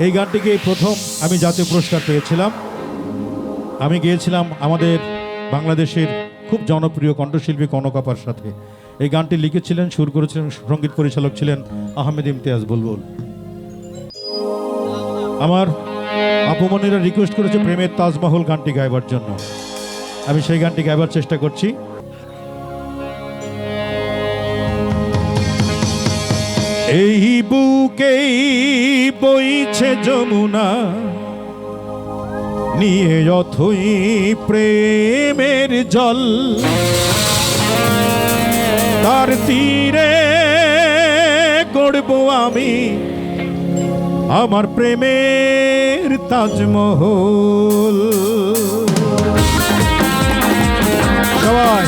এই গানটিকে প্রথম আমি জাতীয় পুরস্কার পেয়েছিলাম। আমি গিয়েছিলাম আমাদের বাংলাদেশের খুব জনপ্রিয় কণ্ঠশিল্পী কনক আপার সাথে। এই গানটি লিখেছিলেন, সুর করেছিলেন, সঙ্গীত পরিচালক ছিলেন আহমেদ ইমতিয়াজ বুলবুল। আমার আপুমনিরা রিকোয়েস্ট করেছে প্রেমের তাজমহল গানটি গাইবার জন্য। আমি সেই গানটি গাইবার চেষ্টা করছি। এই বুকেই বইছে যমুনা, নিয়ে অথই প্রেমের জল, তার তীরে গড়ব আমি আমার প্রেমের তাজমহল। সবাই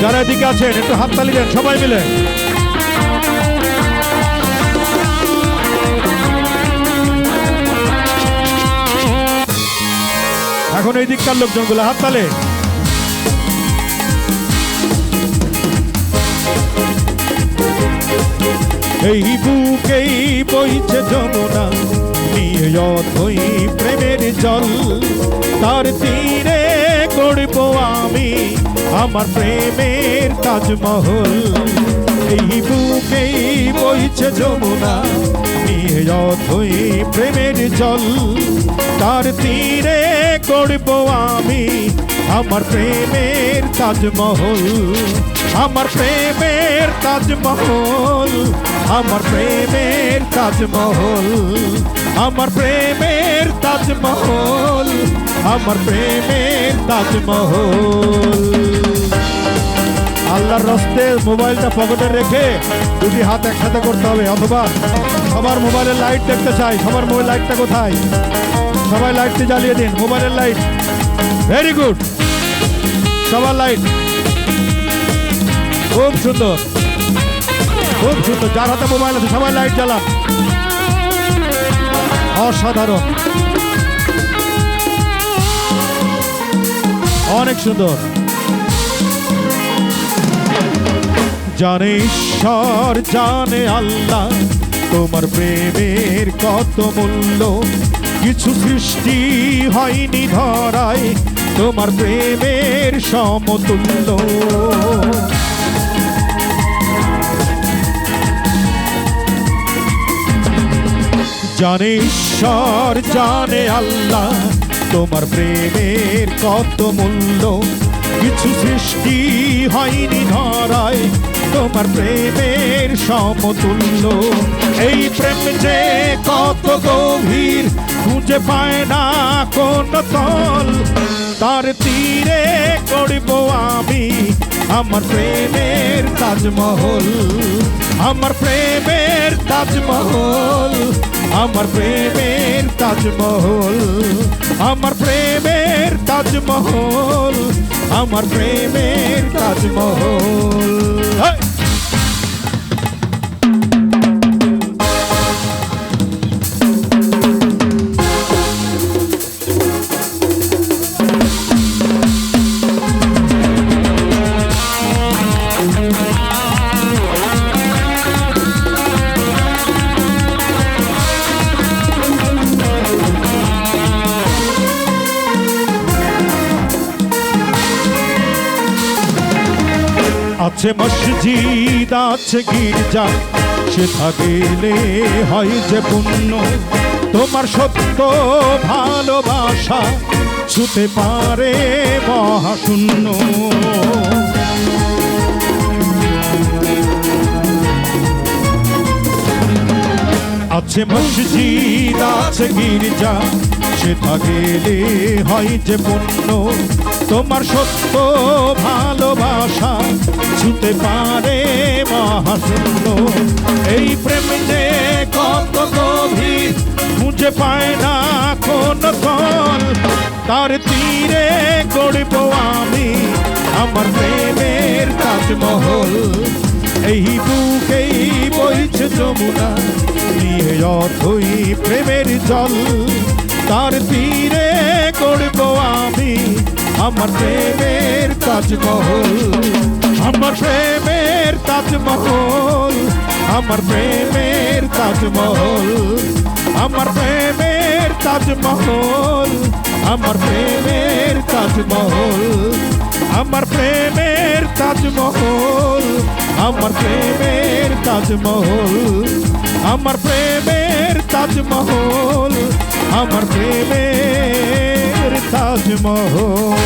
যারা এদিকে আছেন একটু হাততালি দেন সবাই মিলে। এখন এই দিককার লোকজনগুলো হাততালি। এই বুকেই বইছে যমুনা, নিয়ে অথই প্রেমের জল, তার তীরে গড়ব আমি আমার প্রেমের তাজমহল। এই বুকেই বইছে যমুনা, নিয়ে অথই প্রেমের জল, তার তীরে গড়ব আমি আমার প্রেমের তাজমহল। আমার প্রেমের তাজমহল, আমার প্রেমের তাজমহল, আমার প্রেমের তাজমহল, আমার প্রেমের তাজমহল। আল্লাহর রাস্তে মোবাইলটা পকেটে রেখে দুটি হাত একসাথে করতে হবে, অথবা সবার মোবাইলের লাইট দেখতে চাই। সবার মোবাইল লাইটটা কোথায়? সবাই লাইটটি জ্বালিয়ে দিন, মোবাইলের লাইট। ভেরি গুড, সবার লাইট। খুব সুন্দর, খুব সুন্দর। যার হাতে মোবাইল আছে সবাই লাইট জ্বালান। অসাধারণ, অনেক সুন্দর। জানে ঈশ্বর, জানে আল্লাহ, তোমার প্রেমের কত মূল্য। কিছু সৃষ্টি হয়নি ধরায় তোমার প্রেমের সমতুল্য। জানে ঈশ্বর, জানে আল্লাহ, তোমার প্রেমের কত মূল্য। কিছু সৃষ্টি হয়নি ধরায় তোমার প্রেমের সমতুল্য। এই প্রেম যে কত গভীর, খুঁজে পায় না কোন তল, তার তীরে গড়ব আমি আমার প্রেমের তাজমহল। আমার প্রেমের তাজমহল, আমার প্রেমের তাজমহল, আমার প্রেমের তাজমহল, আমার প্রেমের তাজমহল। আছে মসজিদ, আছে গির্জা, সেথা গেলে হয় যে পুণ্য। তোমার সত্য ভালোবাসা ছুতে পারে মহাশূন্য। আছে মসজিদ, আছে গির্জা, সেথা গেলে হয় যে পুণ্য। তোমার সত্য ভালোবাসা ছুতে পারে মহাশূন্য। এই প্রেম যে কত গভীর, খুঁজে পায় না কোন তল, তার তীরে গড়ব আমি আমার প্রেমের তাজমহল। এই বুকেই বইছে যমুনা নিয়ে অথই প্রেমের জল, তার তীরে করব আমি আমার প্রেমের তাজমহল, আমার প্রেমের তাজমহল, আমার প্রেমের তাজমহল, আমার প্রেমের তাজমহল, আমার প্রেমের তাজমহল, আমার প্রেমের তাজমহল, আমার প্রেমের তাজমহল, আমার প্রেমের তাজমহল, আমার প্রেমের তাজমহল।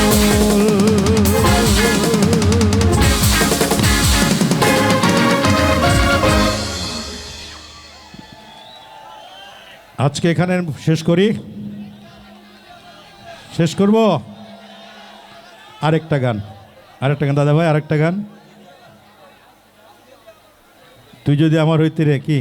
আজকে এখানে শেষ করি, শেষ করব আরেকটা গান, আরেকটা গান দাদা ভাই, আরেকটা গান। তুই যদি আমার হইতে রে কি